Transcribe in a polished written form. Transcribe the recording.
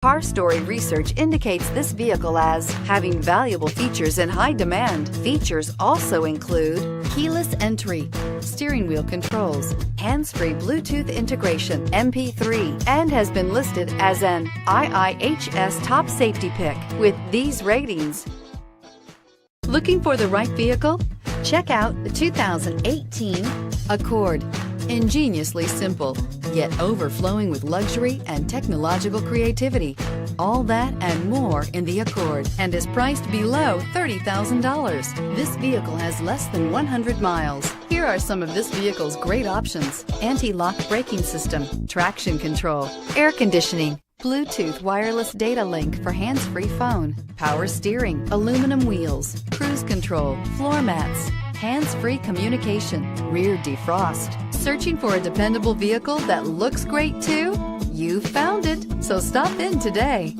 Car Story research indicates this vehicle as having valuable features in high demand. Features also include keyless entry, steering wheel controls, hands-free Bluetooth integration, MP3, and has been listed as an IIHS top safety pick with these ratings. Looking for the right vehicle? Check out the 2018 Accord. Ingeniously simple, yet overflowing with luxury and technological creativity. All that and more in the Accord, and is priced below $30,000. This vehicle has less than 100 miles. Here are some of this vehicle's great options: anti-lock braking system, traction control, air conditioning, Bluetooth wireless data link for hands-free phone, power steering, aluminum wheels, cruise control, floor mats, hands-free communication, rear defrost. Searching for a dependable vehicle that looks great too? You found it, so stop in today.